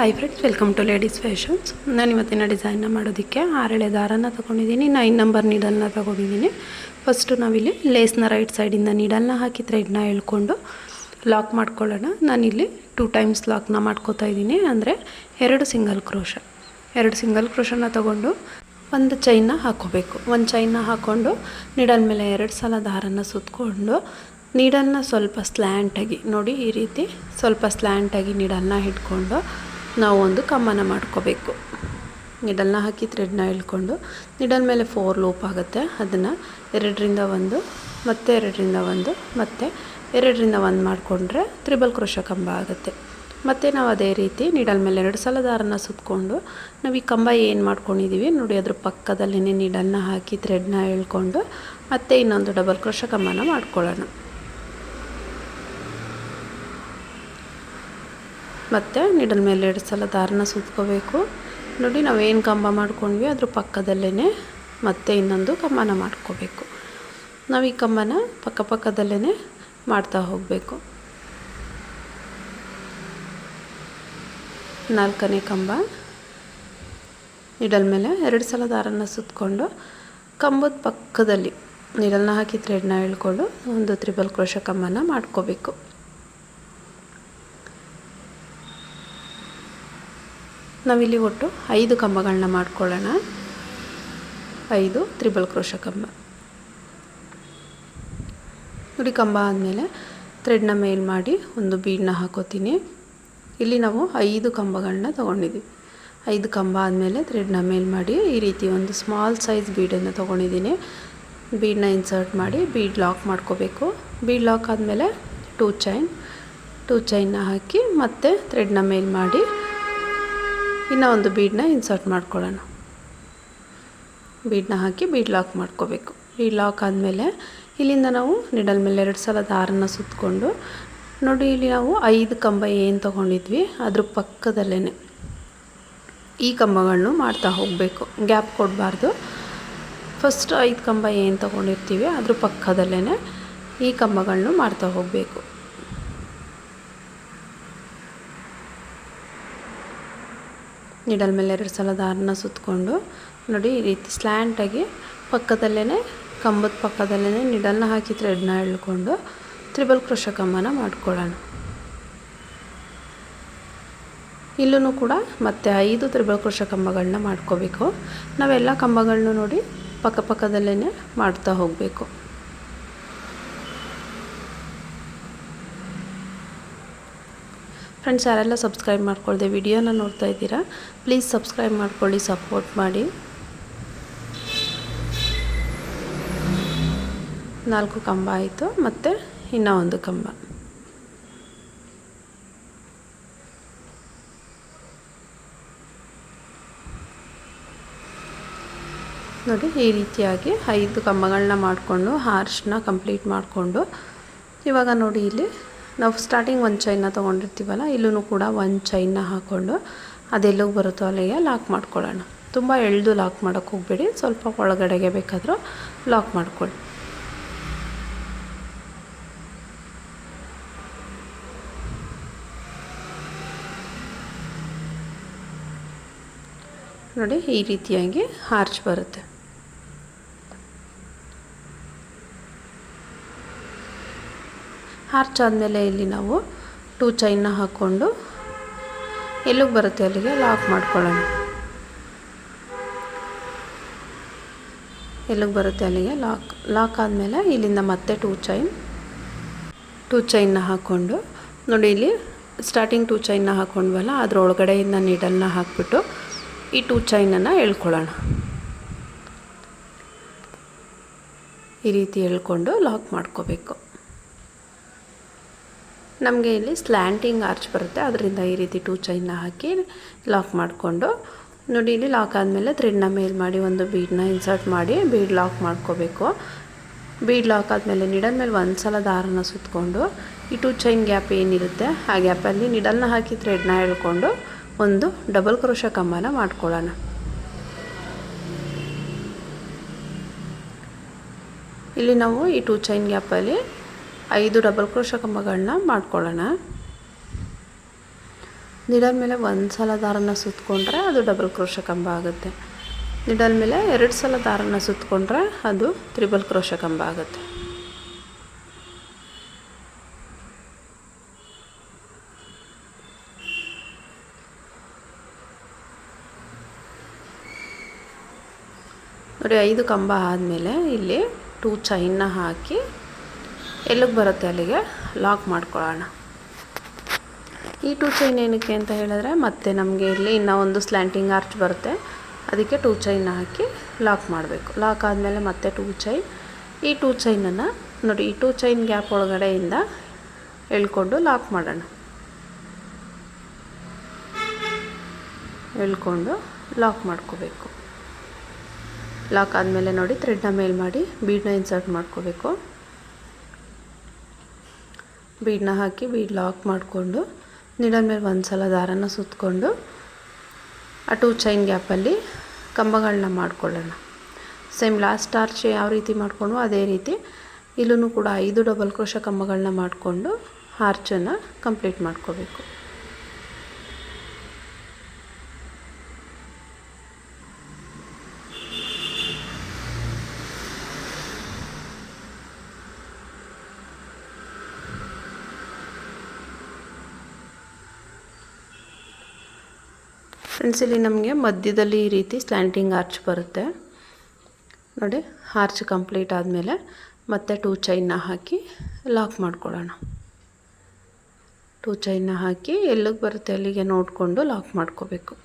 Hi friends, welcome to ladies fashions. ನಾನು ಇವತ್ತಿನ ಡಿಸೈನ್ನ ಮಾಡೋದಕ್ಕೆ 6 ಎಳೆ ದಾರನ ತೊಗೊಂಡಿದ್ದೀನಿ. 9 ನಂಬರ್ ನೀಡಲ್ನ ತೊಗೊಂಡಿದ್ದೀನಿ. ಫಸ್ಟು ನಾವಿಲ್ಲಿ ಲೇಸ್ನ ರೈಟ್ ಸೈಡಿಂದ ನೀಡಲ್ನ ಹಾಕಿ ಥ್ರೆಡ್ನ ಎಳ್ಕೊಂಡು ಲಾಕ್ ಮಾಡ್ಕೊಳ್ಳೋಣ. ನಾನಿಲ್ಲಿ 2 ಟೈಮ್ಸ್ ಲಾಕ್ನ ಮಾಡ್ಕೋತಾ ಇದ್ದೀನಿ, ಅಂದರೆ 2 ಸಿಂಗಲ್ ಕ್ರೋಶನ ತೊಗೊಂಡು ಒಂದು ಚೈನ್ನ ಹಾಕ್ಕೋಬೇಕು. ಒಂದು ಚೈನ್ನ ಹಾಕ್ಕೊಂಡು ನೀಡಲ್ ಮೇಲೆ 2 ಸಲ ದಾರನ ಸುತ್ತಕೊಂಡು ನೀಡಲ್ನ ಸ್ವಲ್ಪ ಸ್ಲ್ಯಾಂಟಾಗಿ ನೋಡಿ, ಈ ರೀತಿ ಸ್ವಲ್ಪ ಸ್ಲ್ಯಾಂಟಾಗಿ ನೀಡಲ್ನ ಹಿಡ್ಕೊಂಡು ನಾವು ಒಂದು ಕಮ್ಮನ ಮಾಡ್ಕೋಬೇಕು. ನೀಡಲ್ನ ಹಾಕಿ ಥ್ರೆಡ್ನ ಎಳ್ಕೊಂಡು ನೀಡಲ್ ಮೇಲೆ 4 ಲೂಪ್ ಆಗುತ್ತೆ. ಅದನ್ನು 2ರಿಂದ 1 ಮತ್ತು 2ರಿಂದ 1 ಮತ್ತು 2ರಿಂದ 1 ಮಾಡಿಕೊಂಡ್ರೆ ತ್ರಿಬಲ್ ಕ್ರೋಶ ಕಂಬ ಆಗುತ್ತೆ. ಮತ್ತು ನಾವು ಅದೇ ರೀತಿ ನೀಡಲ್ ಮೇಲೆ 2 ಸಲ ದಾರನ ಸುತ್ತಕೊಂಡು ನಾವು ಈ ಕಂಬ ಏನು ಮಾಡ್ಕೊಂಡಿದ್ದೀವಿ ನೋಡಿ, ಅದ್ರ ಪಕ್ಕದಲ್ಲೇ ನೀಡಲ್ನ ಹಾಕಿ ಥ್ರೆಡ್ನ ಎಳ್ಕೊಂಡು ಮತ್ತೆ ಇನ್ನೊಂದು ಡಬಲ್ ಕ್ರೋಶ ಕಂಬನ ಮಾಡ್ಕೊಳ್ಳೋಣ. ಮತ್ತು ನೀಡಲ್ ಮೇಲೆ 2 ಸಲ ದಾರನ ಸುತ್ಕೋಬೇಕು. ನೋಡಿ, ನಾವೇನು ಕಂಬ ಮಾಡ್ಕೊಂಡ್ವಿ ಅದ್ರ ಪಕ್ಕದಲ್ಲೇ ಮತ್ತೆ ಇನ್ನೊಂದು ಕಂಬನ ಮಾಡ್ಕೋಬೇಕು. ನಾವು ಈ ಕಂಬನ ಪಕ್ಕದಲ್ಲೇ ಮಾಡ್ತಾ ಹೋಗಬೇಕು. 4ನೇ ಕಂಬ ನೀಡಲ್ ಮೇಲೆ 2 ಸಲ ದಾರನ ಸುತ್ತಕೊಂಡು ಕಂಬದ ಪಕ್ಕದಲ್ಲಿ ನೀಡಲ್ನ ಹಾಕಿ ಥ್ರೆಡ್ನ ಎಳ್ಕೊಂಡು ಒಂದು ತ್ರಿಬಲ್ ಕ್ರೋಶ ಕಂಬನ ಮಾಡ್ಕೋಬೇಕು. ನಾವಿಲ್ಲಿ ಒಟ್ಟು 5 ಕಂಬಗಳನ್ನ ಮಾಡ್ಕೊಳ್ಳೋಣ. 5 ತ್ರಿಬಲ್ ಕ್ರೋಶ ಕಂಬ ನೋಡಿ. ಕಂಬ ಆದಮೇಲೆ ಥ್ರೆಡ್ನ ಮೇಲ್ ಮಾಡಿ ಒಂದು ಬೀಡನ್ನ ಹಾಕೋತೀನಿ. ಇಲ್ಲಿ ನಾವು 5 ಕಂಬಗಳನ್ನ ತೊಗೊಂಡಿದ್ದೀವಿ. 5 ಕಂಬ ಆದಮೇಲೆ ಥ್ರೆಡ್ನ ಮೇಲ್ ಮಾಡಿ ಈ ರೀತಿ ಒಂದು ಸ್ಮಾಲ್ ಸೈಜ್ ಬೀಡನ್ನು ತೊಗೊಂಡಿದ್ದೀನಿ. ಬೀಡನ್ನ ಇನ್ಸರ್ಟ್ ಮಾಡಿ ಬೀಡ್ ಲಾಕ್ ಮಾಡ್ಕೋಬೇಕು. ಬೀಡ್ ಲಾಕ್ ಆದಮೇಲೆ 2 ಚೈನ್ನ ಹಾಕಿ ಮತ್ತೆ ಥ್ರೆಡ್ನ ಮೇಲ್ ಮಾಡಿ ಇನ್ನೂ ಒಂದು ಬೀಡನ್ನ ಇನ್ಸರ್ಟ್ ಮಾಡ್ಕೊಳ್ಳೋಣ. ಬೀಡನ್ನ ಹಾಕಿ ಬೀಡ್ ಲಾಕ್ ಮಾಡ್ಕೋಬೇಕು. ಬೀಡ್ ಲಾಕ್ ಆದಮೇಲೆ ಇಲ್ಲಿಂದ ನಾವು ನೀಡಲ್ ಮೇಲೆ 2 ಸಲ ದಾರನ ಸುತ್ತಕೊಂಡು ನೋಡಿ, ಇಲ್ಲಿ ನಾವು 5 ಕಂಬ ಏನು ತೊಗೊಂಡಿದ್ವಿ ಅದ್ರ ಪಕ್ಕದಲ್ಲೇ ಈ ಕಂಬಗಳನ್ನು ಮಾಡ್ತಾ ಹೋಗಬೇಕು. ಗ್ಯಾಪ್ ಕೊಡಬಾರ್ದು. ಫಸ್ಟ್ 5 ಕಂಬ ಏನು ತೊಗೊಂಡಿರ್ತೀವಿ ಅದ್ರ ಪಕ್ಕದಲ್ಲೇ ಈ ಕಂಬಗಳನ್ನು ಮಾಡ್ತಾ ಹೋಗಬೇಕು. ನೀಡಲ್ ಮೇಲೆ 2 ಸಲ ದಾರನ ಸುತ್ತಕೊಂಡು ನೋಡಿ, ಈ ರೀತಿ ಸ್ಲ್ಯಾಂಟಾಗಿ ಪಕ್ಕದಲ್ಲೇ ಕಂಬದ ಪಕ್ಕದಲ್ಲೇ ನೀಡಲ್ನ ಹಾಕಿ ಥ್ರೆಡ್ನ ಎಳ್ಕೊಂಡು ತ್ರಿಬಲ್ ಕ್ರೋಶ ಕಂಬನ ಮಾಡ್ಕೊಳ್ಳೋಣ. ಇಲ್ಲೂ ಕೂಡ ಮತ್ತೆ 5 ತ್ರಿಬಲ್ ಕ್ರೋಶ ಕಂಬಗಳನ್ನ ಮಾಡ್ಕೋಬೇಕು. ನಾವೆಲ್ಲ ಕಂಬಗಳನ್ನೂ ನೋಡಿ ಪಕ್ಕದಲ್ಲೇ ಮಾಡ್ತಾ ಹೋಗಬೇಕು. ಫ್ರೆಂಡ್ಸ್, ಯಾರೆಲ್ಲ ಸಬ್ಸ್ಕ್ರೈಬ್ ಮಾಡ್ಕೊಳ್ದೆ ವಿಡಿಯೋನ ನೋಡ್ತಾ ಇದ್ದೀರಾ, ಪ್ಲೀಸ್ ಸಬ್ಸ್ಕ್ರೈಬ್ ಮಾಡ್ಕೊಳ್ಳಿ, ಸಪೋರ್ಟ್ ಮಾಡಿ. 4 ಕಂಬ ಆಯಿತು. ಮತ್ತು ಇನ್ನೂ ಒಂದು ಕಂಬ ನೋಡಿ, ಈ ರೀತಿಯಾಗಿ 5 ಕಂಬಗಳನ್ನ ಮಾಡಿಕೊಂಡು ಹಾರ್ಶ್ನ ಕಂಪ್ಲೀಟ್ ಮಾಡಿಕೊಂಡು ಇವಾಗ ನೋಡಿ, ಇಲ್ಲಿ ನಾವು ಸ್ಟಾರ್ಟಿಂಗ್ 1 ಚೈನ್ನ ತೊಗೊಂಡಿರ್ತೀವಲ್ಲ, ಇಲ್ಲೂ ಕೂಡ 1 ಚೈನ್ನ ಹಾಕ್ಕೊಂಡು ಅದೆಲ್ಲಿಗೆ ಬರುತ್ತೋ ಅಲ್ಲಿಗೆ ಲಾಕ್ ಮಾಡ್ಕೊಳ್ಳೋಣ. ತುಂಬ ಎಳೆದು ಲಾಕ್ ಮಾಡೋಕ್ಕೆ ಹೋಗಬೇಡಿ, ಸ್ವಲ್ಪ ಒಳಗಡೆಗೆ ಬೇಕಾದರೂ ಲಾಕ್ ಮಾಡ್ಕೊಳ್ಳಿ. ನೋಡಿ, ಈ ರೀತಿಯಾಗಿ ಹಾರ್ಚ್ ಬರುತ್ತೆ. ಹಾರ್ಚ್ ಆದಮೇಲೆ ಇಲ್ಲಿ ನಾವು 2 ಚೈನ್ನ ಹಾಕ್ಕೊಂಡು ಎಲ್ಲಿಗೆ ಬರುತ್ತೆ ಅಲ್ಲಿಗೆ ಲಾಕ್ ಮಾಡ್ಕೊಳ್ಳೋಣ. ಎಲ್ಲಿಗೆ ಬರುತ್ತೆ ಅಲ್ಲಿಗೆ ಲಾಕ್ ಆದಮೇಲೆ ಇಲ್ಲಿಂದ ಮತ್ತೆ 2 ಚೈನ್ನ ಹಾಕ್ಕೊಂಡು ನೋಡಿ, ಇಲ್ಲಿ ಸ್ಟಾರ್ಟಿಂಗ್ 2 ಚೈನ್ನ ಹಾಕ್ಕೊಂಡ್ವಲ್ಲ ಅದರೊಳಗಡೆಯಿಂದ ನೀಡಲ್ನ ಹಾಕ್ಬಿಟ್ಟು ಈ 2 ಚೈನನ್ನು ಎಳ್ಕೊಳ್ಳೋಣ. ಈ ರೀತಿ ಎಳ್ಕೊಂಡು ಲಾಕ್ ಮಾಡ್ಕೋಬೇಕು. ನಮಗೆ ಇಲ್ಲಿ ಸ್ಲ್ಯಾಂಟಿಂಗ್ ಆರ್ಚ್ ಬರುತ್ತೆ, ಅದರಿಂದ ಈ ರೀತಿ 2 ಚೈನ್ನ ಹಾಕಿ ಲಾಕ್ ಮಾಡಿಕೊಂಡು ನೋಡಿ, ಇಲ್ಲಿ ಲಾಕ್ ಆದಮೇಲೆ ಥ್ರೆಡ್ನ ಮೇಲ್ ಮಾಡಿ ಒಂದು ಬೀಡನ್ನ ಇನ್ಸರ್ಟ್ ಮಾಡಿ ಬೀಡ್ ಲಾಕ್ ಮಾಡ್ಕೋಬೇಕು. ಬೀಡ್ ಲಾಕ್ ಆದಮೇಲೆ ನೀಡಲ್ ಮೇಲೆ 1 ಸಲ ದಾರನ ಸುತ್ತಕೊಂಡು ಈ 2 ಚೈನ್ ಗ್ಯಾಪ್ ಏನಿರುತ್ತೆ ಆ ಗ್ಯಾಪಲ್ಲಿ ನೀಡಲ್ನ ಹಾಕಿ ಥ್ರೆಡ್ನ ಎಳ್ಕೊಂಡು ಒಂದು ಡಬಲ್ ಕ್ರೋಶ ಕಂಬನ ಮಾಡ್ಕೊಳ್ಳೋಣ. ಇಲ್ಲಿ ನಾವು ಈ 2 ಚೈನ್ ಗ್ಯಾಪಲ್ಲಿ 5 ಡಬಲ್ ಕ್ರೋಶ ಕಂಬಗಳನ್ನ ಮಾಡ್ಕೊಳ್ಳೋಣ. ನೀಡಲ್ ಮೇಲೆ ಒಂದು ಸಲ ದಾರನ ಸುತ್ತಕೊಂಡ್ರೆ ಅದು ಡಬಲ್ ಕ್ರೋಶೆ ಕಂಬ ಆಗುತ್ತೆ. ನೀಡಲ್ ಮೇಲೆ 2 ಸಲ ದಾರನ ಸುತ್ತಕೊಂಡ್ರೆ ಅದು ತ್ರಿಬಲ್ ಕ್ರೋಶೆ ಕಂಬ ಆಗುತ್ತೆ. ನೋಡಿ 5 ಕಂಬ ಆದಮೇಲೆ ಇಲ್ಲಿ 2 ಚೈನ್ನ ಹಾಕಿ ಎಲ್ಲಿಗೆ ಬರುತ್ತೆ ಅಲ್ಲಿಗೆ ಲಾಕ್ ಮಾಡ್ಕೊಳ್ಳೋಣ. ಈ 2 ಚೈನ್ ಏನಕ್ಕೆ ಅಂತ ಹೇಳಿದ್ರೆ ಮತ್ತೆ ನಮಗೆ ಇಲ್ಲಿ ಇನ್ನೂ ಒಂದು ಸ್ಲ್ಯಾಂಟಿಂಗ್ ಆರ್ಚ್ ಬರುತ್ತೆ, ಅದಕ್ಕೆ 2 ಚೈನ್ನ ಹಾಕಿ ಲಾಕ್ ಮಾಡಬೇಕು. ಲಾಕ್ ಆದಮೇಲೆ ಮತ್ತೆ 2 ಚೈನ್. ಈ 2 ಚೈನನ್ನು ನೋಡಿ ಈ 2 ಚೈನ್ ಗ್ಯಾಪ್ ಒಳಗಡೆಯಿಂದ ಎಳ್ಕೊಂಡು ಲಾಕ್ ಮಾಡೋಣ. ಎಳ್ಕೊಂಡು ಲಾಕ್ ಮಾಡ್ಕೋಬೇಕು. ಲಾಕ್ ಆದಮೇಲೆ ನೋಡಿ ಥ್ರೆಡ್ನ ಮೇಲ್ ಮಾಡಿ ಬೀಡನ್ನ ಇನ್ಸರ್ಟ್ ಮಾಡ್ಕೋಬೇಕು. ಬೀಡನ್ನ ಹಾಕಿ ಬೀಡ್ ಲಾಕ್ ಮಾಡಿಕೊಂಡು ನೀಡಲ್ ಮೇಲೆ ಒಂದು ಸಲ ದಾರನ ಸುತ್ತಕೊಂಡು ಆ 2 ಚೈನ್ ಗ್ಯಾಪಲ್ಲಿ ಕಂಬಗಳನ್ನ ಮಾಡ್ಕೊಳ್ಳೋಣ. ಸೇಮ್ ಲಾಸ್ಟ್ ಆರ್ಚ್ ಯಾವ ರೀತಿ ಮಾಡಿಕೊಂಡು ಅದೇ ರೀತಿ ಇಲ್ಲೂ ಕೂಡ 5 ಡಬಲ್ ಕ್ರೋಶೆ ಕಂಬಗಳನ್ನ ಮಾಡಿಕೊಂಡು ಆರ್ಚನ್ನು ಕಂಪ್ಲೀಟ್ ಮಾಡ್ಕೋಬೇಕು. ಫ್ರೆಂಡ್ಸ್, ಇಲ್ಲಿ ನಮಗೆ ಮಧ್ಯದಲ್ಲಿ ಈ ರೀತಿ ಸ್ಲ್ಯಾಂಟಿಂಗ್ ಆರ್ಚ್ ಬರುತ್ತೆ ನೋಡಿ. ಆರ್ಚ್ ಕಂಪ್ಲೀಟ್ ಆದಮೇಲೆ ಮತ್ತೆ 2 ಚೈನ್ನ ಹಾಕಿ ಲಾಕ್ ಮಾಡ್ಕೊಳ್ಳೋಣ. 2 ಚೈನ್ನ ಹಾಕಿ ಎಲ್ಲಿಗೆ ಬರುತ್ತೆ ಅಲ್ಲಿಗೆ ನೋಡಿಕೊಂಡು ಲಾಕ್ ಮಾಡ್ಕೋಬೇಕು.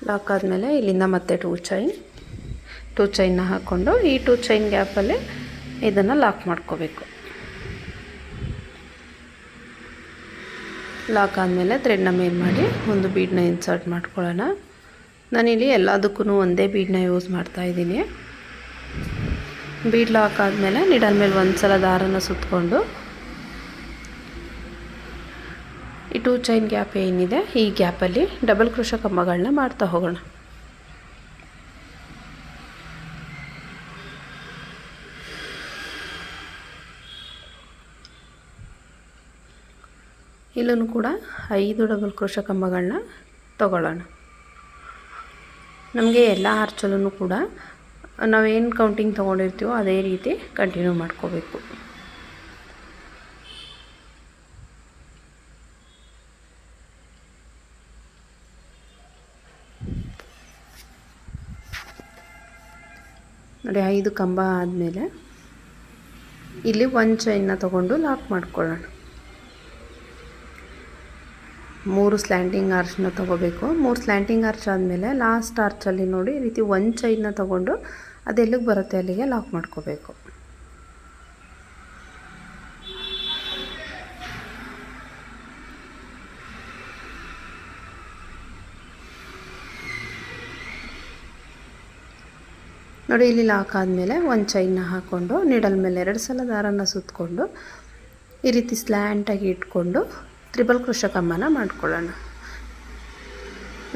ಲಾಕ್ ಆದಮೇಲೆ ಇಲ್ಲಿಂದ ಮತ್ತೆ 2 ಚೈನ್ನ ಹಾಕ್ಕೊಂಡು ಈ 2 ಚೈನ್ ಗ್ಯಾಪಲ್ಲಿ ಇದನ್ನು ಲಾಕ್ ಮಾಡ್ಕೋಬೇಕು. ಲಾಕ್ ಆದಮೇಲೆ ಥ್ರೆಡ್ನ ಮೇಲ್ ಮಾಡಿ ಒಂದು ಬೀಡನ್ನ ಇನ್ಸರ್ಟ್ ಮಾಡ್ಕೊಳ್ಳೋಣ. ನಾನಿಲ್ಲಿ ಎಲ್ಲದಕ್ಕೂ ಒಂದೇ ಬೀಡನ್ನ ಯೂಸ್ ಮಾಡ್ತಾಯಿದ್ದೀನಿ. ಬೀಡ್ ಲಾಕ್ ಆದಮೇಲೆ ನೀಡಲ್ ಮೇಲೆ ಒಂದು ಸಲ ದಾರನ ಸುತ್ತಕೊಂಡು ಈ 2 ಚೈನ್ ಗ್ಯಾಪ್ ಏನಿದೆ ಈ ಗ್ಯಾಪಲ್ಲಿ ಡಬಲ್ ಕ್ರೋಶೆ ಕಂಬಗಳನ್ನ ಮಾಡ್ತಾ ಹೋಗೋಣ. ಇಲ್ಲೂ ಕೂಡ 5 ಡಬಲ್ ಕ್ರೋಶೆ ಕಂಬಗಳನ್ನ ತಗೊಳ್ಳೋಣ. ನಮಗೆ ಎಲ್ಲ ಆರ್ಚಲ್ಲೂ ಕೂಡ ನಾವೇನು ಕೌಂಟಿಂಗ್ ತೊಗೊಂಡಿರ್ತೀವೋ ಅದೇ ರೀತಿ ಕಂಟಿನ್ಯೂ ಮಾಡ್ಕೋಬೇಕು. ನೋಡಿ 5 ಕಂಬ ಆದಮೇಲೆ ಇಲ್ಲಿ 1 ಚೈನ್ನ ತೊಗೊಂಡು ಲಾಕ್ ಮಾಡ್ಕೊಳ್ಳೋಣ. 3 ಸ್ಲ್ಯಾಂಟಿಂಗ್ ಆರ್ಚ್ನ ತೊಗೋಬೇಕು. 3 ಸ್ಲ್ಯಾಂಟಿಂಗ್ ಆರ್ಚ್ ಆದಮೇಲೆ ಲಾಸ್ಟ್ ಆರ್ಚಲ್ಲಿ ನೋಡಿ ಈ ರೀತಿ 1 ಚೈನ್ನ ತೊಗೊಂಡು ಅದೆಲ್ಲಿಗೆ ಬರುತ್ತೆ ಅಲ್ಲಿಗೆ ಲಾಕ್ ಮಾಡ್ಕೋಬೇಕು. ನೋಡಿ ಇಲ್ಲಿ ಲಾಕ್ ಆದಮೇಲೆ 1 ಚೈನ್ನ ಹಾಕ್ಕೊಂಡು ನೀಡಲ್ ಮೇಲೆ 2 ಸಲ ದಾರನ ಸುತ್ತಕೊಂಡು ಈ ರೀತಿ ಸ್ಲ್ಯಾಂಟಾಗಿ ಇಟ್ಕೊಂಡು ತ್ರಿಬಲ್ ಕ್ರೋಶೆ ಕಂಬನ ಮಾಡ್ಕೊಳ್ಳೋಣ.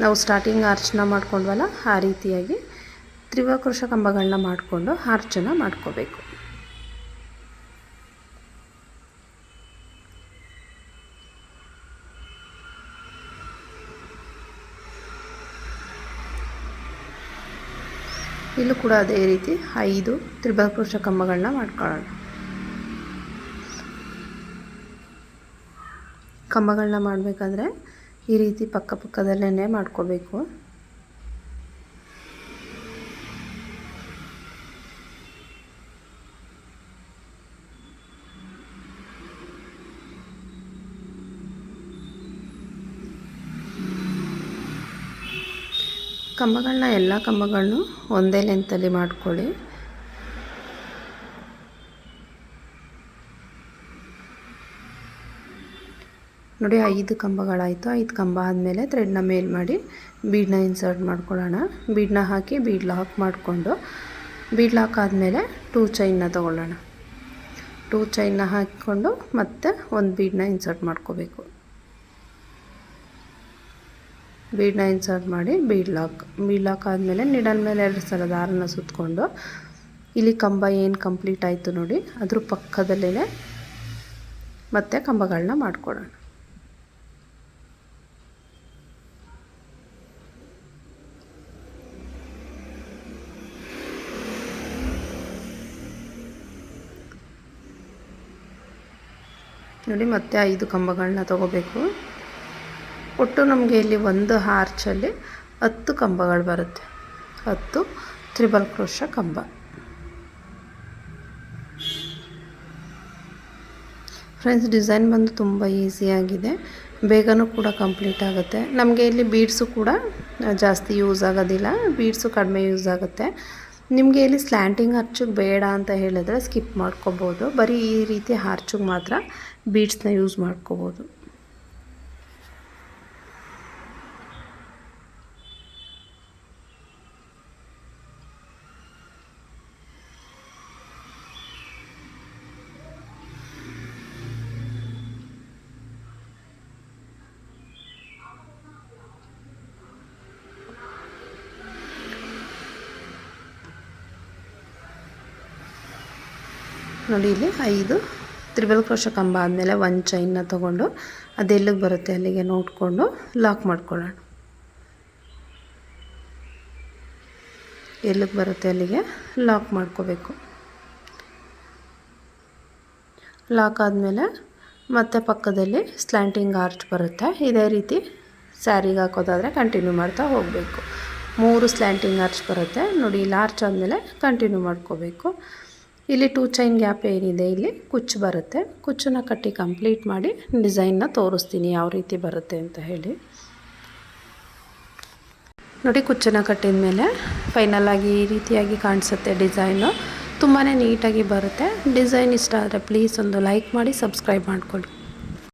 ನಾವು ಸ್ಟಾರ್ಟಿಂಗ್ ಆರ್ಚನ್ನ ಮಾಡ್ಕೊಂಡ್ವಲ್ಲ ಆ ರೀತಿಯಾಗಿ ತ್ರಿಬಲ್ ಕ್ರೋಶೆ ಕಂಬಗಳನ್ನ ಮಾಡಿಕೊಂಡು ಆರ್ಚನ್ನು ಮಾಡ್ಕೋಬೇಕು. ಇಲ್ಲೂ ಕೂಡ ಅದೇ ರೀತಿ 5 ತ್ರಿಬಲ್ ಕ್ರೋಶೆ ಕಂಬಗಳನ್ನ ಮಾಡ್ಕೊಳ್ಳೋಣ. ಕಂಬಗಳನ್ನ ಮಾಡಬೇಕಾದ್ರೆ ಈ ರೀತಿ ಪಕ್ಕದಲ್ಲೇ ಮಾಡ್ಕೋಬೇಕು. ಎಲ್ಲ ಕಂಬಗಳನ್ನು ಒಂದೇ ಲೆಂತಲ್ಲಿ ಮಾಡ್ಕೊಳ್ಳಿ. ನೋಡಿ 5 ಕಂಬಗಳಾಯಿತು. 5 ಕಂಬ ಆದಮೇಲೆ ಥ್ರೆಡ್ನ ಮೇಲ್ ಮಾಡಿ ಬೀಡನ್ನ ಇನ್ಸರ್ಟ್ ಮಾಡ್ಕೊಳ್ಳೋಣ. ಬೀಡನ್ನ ಹಾಕಿ ಬೀಡ್ ಲಾಕ್ ಮಾಡಿಕೊಂಡು ಬೀಡ್ ಲಾಕ್ ಆದಮೇಲೆ 2 ಚೈನ್ನ ತೊಗೊಳ್ಳೋಣ. 2 ಚೈನ್ನ ಹಾಕಿಕೊಂಡು ಮತ್ತೆ ಒಂದು ಬೀಡನ್ನ ಇನ್ಸರ್ಟ್ ಮಾಡ್ಕೋಬೇಕು. ಬೀಡನ್ನ ಇನ್ಸರ್ಟ್ ಮಾಡಿ ಬೀಡ್ ಲಾಕ್ ಆದಮೇಲೆ ನೀಡಲ್ ಮೇಲೆ 2 ಸಲ ದಾರನ ಸುತ್ತಕೊಂಡು ಇಲ್ಲಿ ಕಂಬ ಏನು ಕಂಪ್ಲೀಟ್ ಆಯಿತು ನೋಡಿ ಅದ್ರ ಪಕ್ಕದಲ್ಲೇ ಮತ್ತೆ ಕಂಬಗಳನ್ನ ಮಾಡ್ಕೊಳ್ಳೋಣ. ನೋಡಿ ಮತ್ತೆ 5 ಕಂಬಗಳನ್ನ ತಗೋಬೇಕು. ಒಟ್ಟು ನಮಗೆ ಇಲ್ಲಿ ಒಂದು ಆರ್ಚಲ್ಲಿ 10 ಕಂಬಗಳು ಬರುತ್ತೆ. 10 ತ್ರಿಬಲ್ ಕ್ರೋಶಾ ಕಂಬ. ಫ್ರೆಂಡ್ಸ್, ಡಿಸೈನ್ ಬಂದು ತುಂಬ ಈಸಿಯಾಗಿದೆ, ಬೇಗನೂ ಕೂಡ ಕಂಪ್ಲೀಟ್ ಆಗುತ್ತೆ. ನಮಗೆ ಇಲ್ಲಿ ಬೀಡ್ಸು ಕೂಡ ಜಾಸ್ತಿ ಯೂಸ್ ಆಗೋದಿಲ್ಲ, ಬೀಡ್ಸು ಕಡಿಮೆ ಯೂಸ್ ಆಗುತ್ತೆ. ನಿಮಗೆ ಇಲ್ಲಿ ಸ್ಲ್ಯಾಂಟಿಂಗ್ ಆರ್ಚಿಗೆ ಬೇಡ ಅಂತ ಹೇಳಿದ್ರೆ ಸ್ಕಿಪ್ ಮಾಡ್ಕೋಬೋದು. ಬರೀ ಈ ರೀತಿ ಆರ್ಚಿಗೆ ಮಾತ್ರ ಬೀಡ್ಸ್ನ ಯೂಸ್ ಮಾಡ್ಕೋಬೋದು. ನೋಡಿ ಇಲ್ಲಿ 5 ತ್ರಿಬಲ್ ಕ್ರೋಶಾ ಕಂಬ ಆದಮೇಲೆ ಒಂದು ಚೈನ್ನ ತೊಗೊಂಡು ಅದೆಲ್ಲಿಗೆ ಬರುತ್ತೆ ಅಲ್ಲಿಗೆ ನೋಡಿಕೊಂಡು ಲಾಕ್ ಮಾಡ್ಕೊಳ್ಳೋಣ. ಎಲ್ಲಿಗೆ ಬರುತ್ತೆ ಅಲ್ಲಿಗೆ ಲಾಕ್ ಮಾಡ್ಕೋಬೇಕು. ಲಾಕ್ ಆದಮೇಲೆ ಮತ್ತೆ ಪಕ್ಕದಲ್ಲಿ ಸ್ಲ್ಯಾಂಟಿಂಗ್ ಆರ್ಚ್ ಬರುತ್ತೆ. ಇದೇ ರೀತಿ ಸ್ಯಾರಿಗೆ ಹಾಕೋದಾದರೆ ಕಂಟಿನ್ಯೂ ಮಾಡ್ತಾ ಹೋಗಬೇಕು. 3 ಸ್ಲ್ಯಾಂಟಿಂಗ್ ಆರ್ಚ್ ಬರುತ್ತೆ ನೋಡಿ. ಇಲ್ಲಿ ಆರ್ಚ್ ಆದಮೇಲೆ ಕಂಟಿನ್ಯೂ ಮಾಡ್ಕೋಬೇಕು. ಇಲ್ಲಿ 2 ಚೈನ್ ಗ್ಯಾಪ್ ಏನಿದೆ ಇಲ್ಲಿ ಕುಚ್ಚು ಬರುತ್ತೆ. ಕುಚ್ಚನ್ನು ಕಟ್ಟಿ ಕಂಪ್ಲೀಟ್ ಮಾಡಿ ಡಿಸೈನ್ನ ತೋರಿಸ್ತೀನಿ ಯಾವ ರೀತಿ ಬರುತ್ತೆ ಅಂತ ಹೇಳಿ. ನೋಡಿ, ಕುಚ್ಚನ್ನು ಕಟ್ಟಿದ ಮೇಲೆ ಫೈನಲಾಗಿ ಈ ರೀತಿಯಾಗಿ ಕಾಣಿಸುತ್ತೆ ಡಿಸೈನು. ತುಂಬಾ ನೀಟಾಗಿ ಬರುತ್ತೆ. ಡಿಸೈನ್ ಇಷ್ಟ ಆದರೆ ಪ್ಲೀಸ್ ಒಂದು ಲೈಕ್ ಮಾಡಿ, ಸಬ್ಸ್ಕ್ರೈಬ್ ಮಾಡ್ಕೊಳ್ಳಿ.